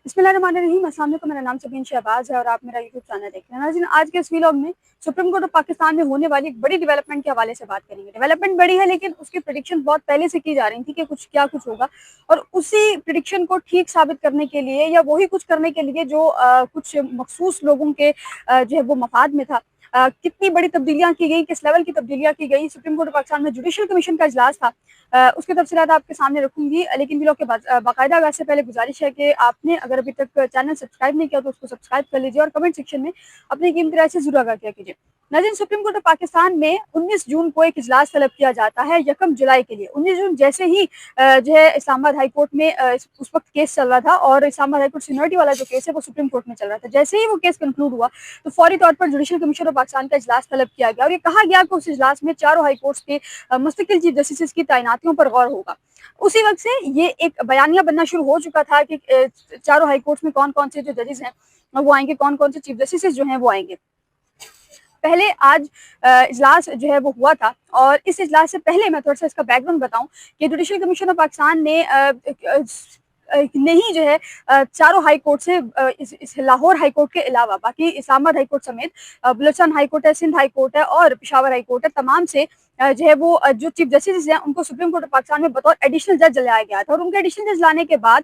बिस्मिल्लाहिर्रहमानिर्रहीम। अस्सलाम वालेकुम। मेरा नाम सबीन शहबाज है और आप मेरा यूट्यूब चैनल देख रहे हैं। नाज़रीन, आज के इस व्लॉग में सुप्रीम कोर्ट ऑफ पाकिस्तान में होने वाली एक बड़ी डेवलपमेंट के हवाले से बात करेंगे। डेवलपमेंट बड़ी है लेकिन उसकी प्रेडिक्शन बहुत पहले से की जा रही थी कि कुछ होगा, और उसी प्रेडिक्शन को ठीक साबित करने के लिए या वही कुछ करने के लिए जो कुछ मखसूस लोगों के जो है वो मफाद में था। कितनी बड़ी तब्दीलियां की गई, किस लेवल की तब्दीलियां की गई। सुप्रीम कोर्ट ऑफ पाकिस्तान में जुडिशल कमीशन का इजलास था, उसकी तफसीलात आपके सामने रखूंगी, लेकिन व्लॉग के बाकायदा आगाज से पहले गुजारिश है कि आपने अगर अभी तक चैनल सब्सक्राइब नहीं किया तो उसको सब्सक्राइब कर लीजिए और कमेंट सेक्शन में अपनी कीमती राय से जरूर आगाह किया कीजिए। नाज़रीन, सुप्रीम कोर्ट ऑफ पाकिस्तान में 19 जून को एक इजलास तलब किया जाता है 1 जुलाई के लिए। 19 जून जैसे ही जो है इस्लामाबाद हाई कोर्ट में उस वक्त केस चल रहा था, और इस्लामाबाद हाई कोर्ट सीनियरिटी वाला जो केस है वो सुप्रीम कोर्ट में चल रहा था। जैसे ही वो केस कंक्लूड हुआ तो फौरी तौर पर जुडिशल कमीशन ऑफ पाकिस्तान का इजलास तलब किया गया और ये कहा गया कि उस इजलास में चारों हाई कोर्ट्स के मुस्तकिल चीफ जस्टिस की तैनातियों पर गौर होगा। उसी वक्त से ये एक बयानिया बनना शुरू हो चुका था कि चारों हाई कोर्ट्स में कौन कौन से जो जजेस हैं वो आएंगे, कौन कौन से चीफ जस्टिस जो हैं वो आएंगे। पहले आज इजलास जो है वो हुआ था, और इस इजलास से पहले मैं थोड़ा सा इसका बैकग्राउंड बताऊं कि जुडिशल कमीशन ऑफ पाकिस्तान ने नहीं जो है चारों हाई कोर्ट से इस लाहौर हाई कोर्ट के अलावा बाकी इस्लामाबाद हाई कोर्ट समेत बलूचिस्तान हाई कोर्ट है, सिंध हाई कोर्ट है और पेशावर हाई कोर्ट है, तमाम से जो है वो जो चीफ जस्टिस हैं उनको सुप्रीम कोर्ट ऑफ पाकिस्तान में बतौर एडिशनल जज लाया गया था। और उनके एडिशनल जज लाने के बाद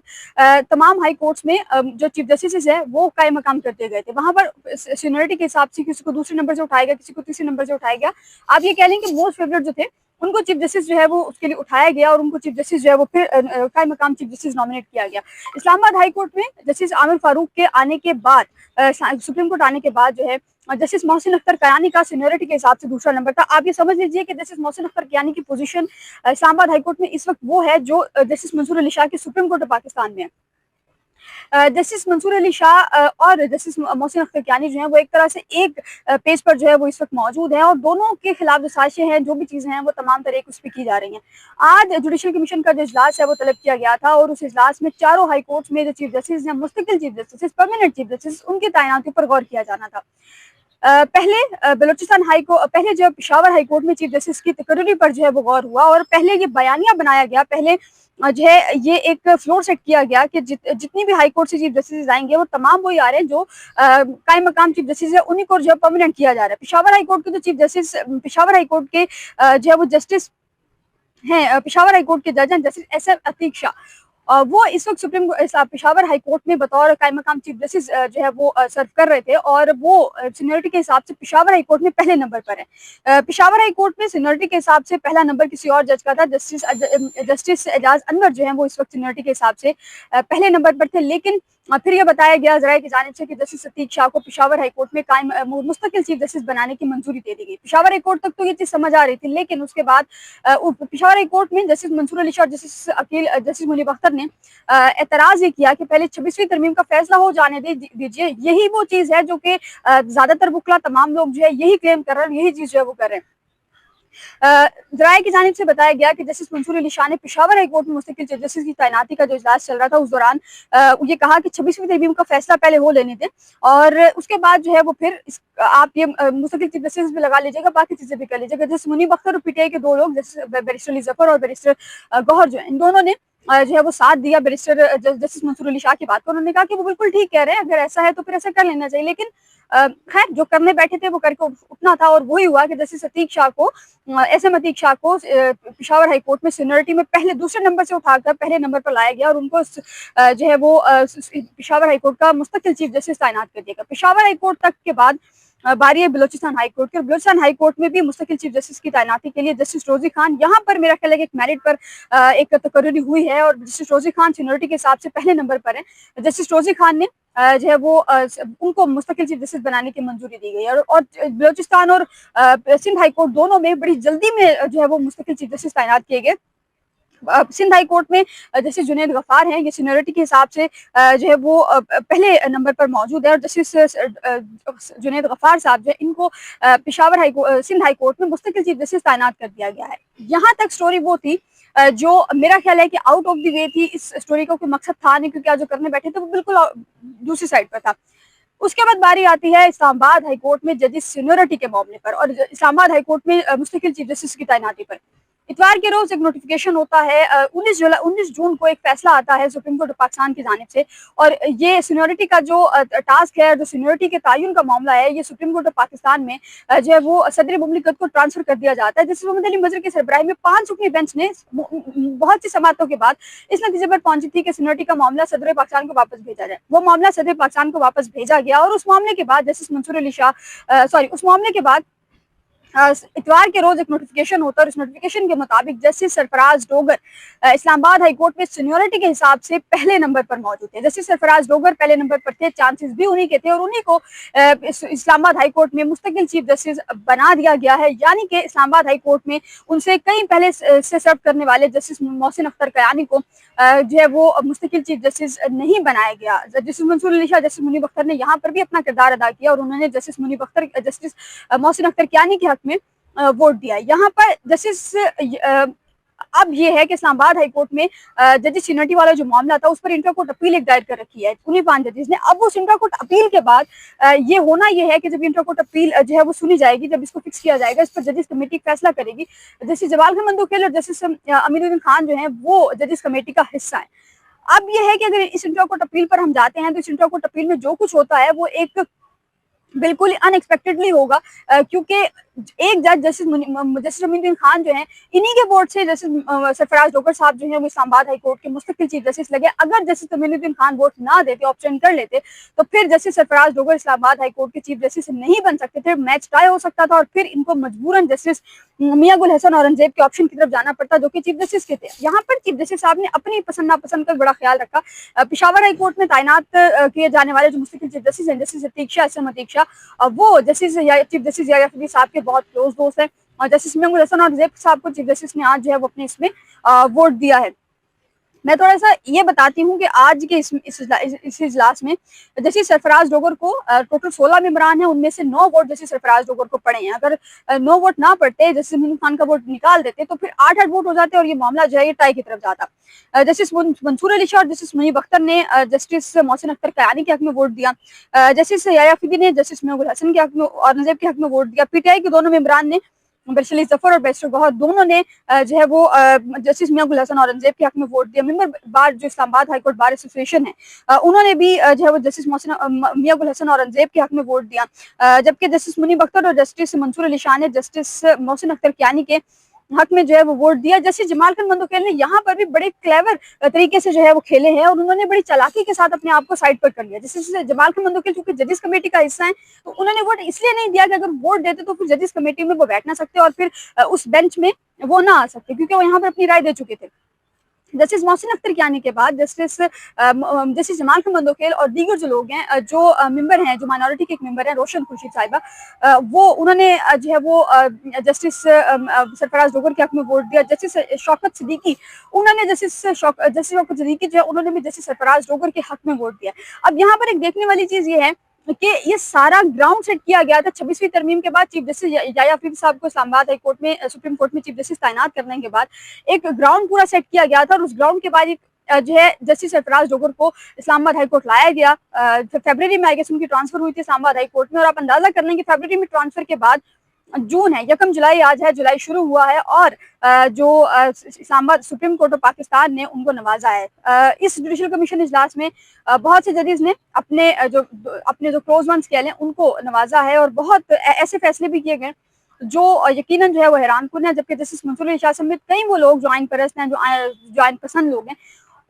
तमाम हाई कोर्ट्स में जो चीफ जस्टिस है वो कायम मकाम करते गए थे। वहां पर सीनियरिटी के हिसाब से किसी को दूसरे नंबर से उठाया गया, किसी को तीसरे नंबर से उठाया गया। आप ये कह लें कि मोस्ट फेवरेट जो थे उनको चीफ जस्टिस जो है वो उसके लिए उठाया गया और उनको चीफ जस्टिस जो है वो फिर कायम मकाम चीफ जस्टिस नॉमिनेट किया गया। इस्लामाबाद हाई कोर्ट में जस्टिस आमिर फारूक के आने के बाद सुप्रीम कोर्ट आने के बाद जो है जस्टिस मोहसिन अख्तर कयानी का सीनियरिटी के हिसाब से दूसरा नंबर था। आप ये समझ लीजिए कि जस्टिस मोहसिन अख्तर कयानी की पोजीशन इस्लामाबाद हाई कोर्ट में इस वक्त वो है जो जस्टिस मंसूर अली शाह की सुप्रीम कोर्ट ऑफ पाकिस्तान में है। जस्टिस मंसूर अली शाह और जस्टिस मोहसिन अख्तर कयानी जो है वो एक तरह से एक पेज पर जो है वो इस वक्त मौजूद है, और दोनों के खिलाफ जो साजिशें हैं, जो भी चीजें हैं वो तमाम तरह उस पर की जा रही हैं। आज जुडिशल कमीशन का जो इजलास है वो तलब किया गया था, और उस इजलास में चारों हाई कोर्ट में जो चीफ जस्टिस हैं, मुस्तकिल chief justice, permanent chief justice, उनकी तैनाती पर गौर किया जाना था। पहले बलूचिस्तान हाई को पहले जब पेशावर हाई कोर्ट में चीफ जस्टिस की तकर्री पर जो है वो गौर हुआ, और पहले ये बयानिया बनाया गया, पहले जो है ये एक फ्लोर सेट किया गया कि जितनी भी हाई कोर्ट से चीफ जस्टिस आएंगे वो तमाम वही आ रहे हैं जो कायम मकाम चीफ जस्टिस है, उन्हीं को जो है परमानेंट किया जा रहा है। पेशावर हाई कोर्ट के जो chief justice Peshawar high court के जो है वो जस्टिस हैं, पेशावर हाई कोर्ट के जज हैं जस्टिस SF अतीक शाह, वो इस वक्त पेशावर हाई कोर्ट में बतौर कायम मकाम चीफ जस्टिस जो है वो सर्व कर रहे थे, और वो सीनियरिटी के हिसाब से पेशावर हाई कोर्ट में पहले नंबर पर है। पेशावर हाई कोर्ट में सीनियरिटी के हिसाब से पहला नंबर किसी और जज का था, जस्टिस एजाज अनवर जो है वो इस वक्त सीनियरिटी के हिसाब से पहले नंबर पर थे। लेकिन फिर यह बताया गया जराये की जानिब से कि जस्टिस अतीक शाह को पेशावर हाई कोर्ट में कायम मुस्तकिल चीफ जस्टिस बनाने की मंजूरी दे दी गई। पेशावर हाई कोर्ट तक तो ये चीज समझ आ रही थी, लेकिन उसके बाद पेशावर हाई कोर्ट में जस्टिस मंसूर अली शाह और जस्टिस मुनीब अख्तर ने एतराज ये किया कि पहले 26वीं तरमीम का फैसला हो जाने दीजिए। यही वो चीज है जो कि ज्यादातर वकला तमाम लोग जो है यही क्लेम कर रहे हैं, यही चीज जो है वो कर रहे हैं। जराये की जानिब से बताया गया कि जस्टिस मंसूर अली शाह ने पेशावर हाई कोर्ट में मुस्तकिल चीफ जस्टिस की तैनाती का जो इजलास चल रहा था उस दौरान ये कहा कि 26वीं तरमीम का फैसला पहले हो लेने दें, और उसके बाद जो है वो फिर आप ये मुस्तकिल चीफ जस्टिस भी लगा लीजिएगा, बाकी चीजें भी कर लीजिएगा। जस्टिस मुनीब अख्तर और PTI के दो लोग जस्टिस बैरिस्टर अली जफर और बैरिस्टर गौहर जो है, इन दोनों ने जो है वो साथ दिया बैरिस्टर जस्टिस मंसूर अली शाह की बात को। उन्होंने कहा कि वो बिल्कुल ठीक कह रहे हैं, अगर ऐसा है तो फिर ऐसा कर लेना चाहिए। लेकिन खैर जो करने बैठे थे वो करके उठना था, और वही हुआ कि जस्टिस अतीक शाह को SM अतीक शाह को पेशावर हाई कोर्ट में सीनियरिटी में पहले दूसरे नंबर से उठाकर पहले नंबर पर लाया गया, और उनको जो है वो पेशावर हाई कोर्ट का मुस्तकिल चीफ जस्टिस तैनात कर दिया गया। पेशावर हाई कोर्ट तक के बाद बारी है बलूचिस्तान हाई कोर्ट की, और बलूचिस्तान हाई कोर्ट में भी मुस्तकिल चीफ जस्टिस की तैनाती के लिए जस्टिस रोजी खान, यहाँ पर मेरा ख्याल है कि एक मेरिट पर एक तकर्री हुई है, और जस्टिस रोजी खान सीनियरिटी के हिसाब से पहले नंबर पर है। जस्टिस रोजी खान ने जो है वो उनको मुस्तकिल चीफ जस्टिस बनाने की मंजूरी दी गई है, और बलूचिस्तान और सिंध हाई कोर्ट दोनों में बड़ी जल्दी में जो है वो मुस्तकिल चीफ जस्टिस तैनात किए गए। सिंध हाई कोर्ट में जस्टिस जुनैद गफ्फार हैं, ये सीनियरिटी के हिसाब से जो है वो पहले नंबर पर मौजूद है, और जस्टिस जुनैद गफ्फार साहब जो है इनको सिंध हाई कोर्ट में मुस्तकिल चीफ जस्टिस तैनात कर दिया गया है। यहाँ तक स्टोरी वो थी जो मेरा ख्याल है कि आउट ऑफ द वे थी। इस स्टोरी का कोई मकसद था नहीं, क्योंकि आज जो करने बैठे थे वो बिल्कुल दूसरी साइड पर था। उसके बाद बारी आती है इस्लामाबाद हाई कोर्ट में जजिस सीनियरिटी के मामले पर, और इस्लामाबाद हाई कोर्ट में मुस्तकिल चीफ जस्टिस की तैनाती पर। इतवार के रोज एक नोटिफिकेशन होता है, 19 जून को एक फैसला आता है सुप्रीम कोर्ट पाकिस्तान की जानिब से, और ये सीनियोरिटी का जो टास्क है, जो सीनियोरिटी के तयन का मामला है, ये सुप्रीम कोर्ट ऑफ पाकिस्तान में जो है वो सदर मुमलिकत को ट्रांसफर कर दिया जाता है। जस्टिस मोहम्मद अली मजहर की सरबराही में 5 रुकनी बेंच ने बहुत सी समातों के बाद इस नतीजे पर पहुंची थी कि सीनियोरिटी का मामला सदर पाकिस्तान को वापस भेजा जाए। वो मामला सदर पाकिस्तान को वापस भेजा गया, और उस मामले के बाद जस्टिस मंसूर अली शाह उस मामले के बाद इतवार के रोज एक नोटिफिकेशन होता है, और इस नोटिफिकेशन के मुताबिक justice Sarfaraz Dogar Islamabad high court में सीनियोरिटी के हिसाब से पहले नंबर पर मौजूद थे। जस्टिस सरफराज डोगर पहले नंबर पर थे, चांसेस भी उन्हीं के थे, और उन्हीं को इस्लामाबाद हाई कोर्ट में मुस्तकिल चीफ जस्टिस बना दिया गया है। यानी कि इस्लामाबाद हाई कोर्ट में उनसे कई पहले से सर्व करने वाले जस्टिस मोहसिन अख्तर कयानी को जो है वो मुस्तकिल चीफ जस्टिस नहीं बनाया गया। जस्टिस मंसूर अली शाह, जस्टिस मुनीब अख्तर ने यहाँ पर भी अपना किरदार अदा किया, और उन्होंने जस्टिस मुनीब अख्तर, जस्टिस मोहसिन अख्तर कयानी के हक में वोट दिया। यहाँ पर जस्टिस अब ये है कि इस्लामाबाद हाई कोर्ट में जजेस सीनियरिटी वाला जो मामला था उस पर इंट्रा कोर्ट अपील एक दायर कर रखी है उन्हीं 5 जजेस ने। अब उस इंट्रा कोर्ट अपील के बाद ये होना ये है कि जब इंट्रा कोर्ट अपील जो है वो सुनी जाएगी, जब इसको फिक्स किया जाएगा, इस पर जजेस कमेटी फैसला करेगी। जस्टिस जवाल खान मंदोखेल और जस्टिस अमीरुद्दीन खान जो है वो जजेस कमेटी का हिस्सा है। अब ये है कि अगर इस इंट्रा कोर्ट अपील पर हम जाते हैं तो इस इंट्रा कोर्ट अपील में जो कुछ होता है वो एक बिल्कुल अनएक्सपेक्टेडली होगा, क्योंकि एक जज जस्टिस अमीरुद्दीन खान जो है इन्हीं के बोर्ड से जस्टिस सरफराज डोगर साहब जो है वो इस्लामाबाद हाई कोर्ट के मुस्तकिल चीफ जस्टिस लगे। अगर जस्टिस अमीरुद्दीन खान वोट ना देते, ऑप्शन कर लेते, तो फिर justice Sarfaraz Dogar Islamabad high court के चीफ जस्टिस नहीं बन सकते थे, मैच टाई हो सकता था, और फिर इनको मजबूरन जस्टिस मियां गुल हसन औरंगजेब के ऑप्शन की तरफ जाना पड़ता, जो कि चीफ जस्टिस के थे। यहाँ पर चीफ जस्टिस साहब ने अपनी पसंद नापसंद का बड़ा ख्याल रखा। पेशावर हाई कोर्ट में तैनात किए जाने वाले जो मुस्तकिल चीफ जस्टिस हैं, justice Atiq Shah, S M Atiq Shah, वो justice chief justice Yahya Farid साहब के बहुत क्लोज दोस्त है, और जस्टिस मियां गुल हसन औरंगजेब साहब को चीफ जस्टिस ने आज जो है वो अपने इसमें वोट दिया है। मैं थोड़ा सा ये बताती हूँ कि आज के इस इजलास में जस्टिस सरफराज डोगर को टोटल 16 मेंबरान हैं, उनमें से 9 वोट जस्टिस सरफराज डोगर को पड़े हैं। अगर 9 वोट ना पड़ते, जस्टिस इमरान खान का वोट निकाल देते, तो फिर 8-8 वोट हो जाते और ये मामला जो है ये टाई की तरफ जाता। जस्टिस मंसूर अली शाह और जस्टिस मुनीब अख्तर ने जस्टिस मोहसिन अख्तर कयानी के हक में वोट दिया। जस्टिस याया फरीदी ने जस्टिस मियां गुल हसन के हक में, औरंगजेब के हक में वोट दिया। पीटीआई के दोनों मेंबरान ने, बरशली जफर और बैरिस्टर गौहर, दोनों ने जो है वो जस्टिस मियां गुल हसन औरंगजेब के हक में वोट दिया। मेंबर बार जो Islamabad high court bar association है, उन्होंने भी जो है वो जस्टिस मियां गुल हसन औरंगजेब के हक में वोट दिया। जबकि जस्टिस मुनीब अख्तर और जस्टिस मंसूर अली शाह ने जस्टिस मोहसिन अख्तर कयानी के हक में जो है वो वोट दिया। जस्टिस जमाल खान मंदोखेल ने यहाँ पर भी बड़े क्लेवर तरीके से जो है वो खेले हैं, और उन्होंने बड़ी चालाकी के साथ अपने आप को साइड पर कर लिया। जस्टिस जमाल खान मंदोखेल चूंकि जजेस कमेटी का हिस्सा है, तो उन्होंने वोट इसलिए नहीं दिया कि अगर वोट देते तो फिर जजेस कमेटी में वो बैठ ना सकते और फिर उस बेंच में वो ना आ सकते, क्योंकि वो यहाँ पर अपनी राय दे चुके थे। जस्टिस मोहसिन अख्तर के आने के बाद जस्टिस जमाल खान मंदोखेल और दीगर जो लोग हैं, जो मेंबर हैं, जो माइनॉरिटी के एक मेंबर हैं, रोशन खुर्शीद साहिबा, वो उन्होंने जो है वो जस्टिस सरफराज डोगर के हक में वोट दिया। जस्टिस शौकत सिद्दीकी, उन्होंने जस्टिस शौकत सिद्दीकी जो है उन्होंने भी जस्टिस सरफराज डोगर के हक में वोट दिया। अब यहाँ पर एक देखने वाली चीज ये है कि ये सारा ग्राउंड सेट किया गया था 26वीं तरमीम के बाद। चीफ जस्टिस याया फरीद साहब को इस्लामाबाद हाई कोर्ट में, सुप्रीम कोर्ट में चीफ जस्टिस तैनात करने के बाद एक ग्राउंड पूरा सेट किया गया था, और उस ग्राउंड के बाद जो है जस्टिस सरफराज डोगर को इस्लामाबाद हाई कोर्ट लाया गया। फरवरी में आई गेस उनकी ट्रांसफर हुई थी इस्लामाबाद हाई कोर्ट में, और आप अंदाजा कर लें कि फरवरी में ट्रांसफर के बाद जून है, 1 जुलाई आज है, जुलाई शुरू हुआ है, और जो Islamabad supreme court of Pakistan ने उनको नवाजा है। इस जुडिशल कमीशन इजलास में बहुत से जजेस ने अपने जो क्लोज वंस कह लें उनको नवाजा है, और बहुत ऐसे फैसले भी किए गए जो यकीनन जो है वो हैरानकुन है। जबकि जस्टिस मंसूर अली शाह समेत कई वो लोग जो आइन परस्त हैं, जो आइन पसंद लोग हैं,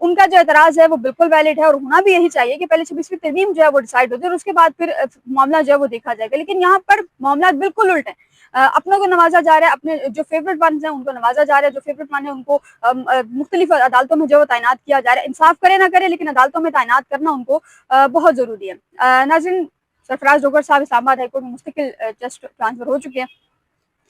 उनका जो एतराज है वो बिल्कुल वैलिड है, और होना भी यही चाहिए कि पहले 26वीं तरमीम जो है वो डिसाइड हो जाए और उसके बाद फिर मामला जो है वो देखा जाएगा। लेकिन यहाँ पर मामला बिल्कुल उल्टे हैं। अपनों को नवाजा जा रहा है, अपने जो फेवरेट वन है उनको नवाजा जा रहा है, जो फेवरेट वन है उनको मुख्तलिफ अदालतों में जो तैनात किया जा रहा है। इंसाफ करे ना करे, लेकिन अदालतों में तैनात करना उनको बहुत जरूरी है। नाज़रीन, सरफराज डोगर साहब इस्लामाबाद हाईकोर्ट में मुस्तकिल जस्ट ट्रांसफर हो चुके हैं।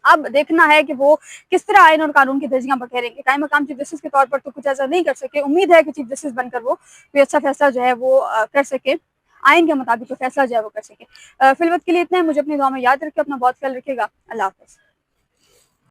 अब देखना है कि वो किस तरह आइन और कानून की धज्जियां बखेरेंगे। कायम मकाम चीफ जस्टिस के तौर पर तो कुछ ऐसा नहीं कर सके। उम्मीद है कि चीफ जस्टिस बनकर वो कोई अच्छा फैसला जो है वो कर सके, आइन के मुताबिक तो फैसला जो है वो कर सके। फिलवत के लिए इतना है, मुझे अपनी दुआ में याद रखें, अपना बहुत ख्याल रखिएगा। अल्लाह हाफ़िज़।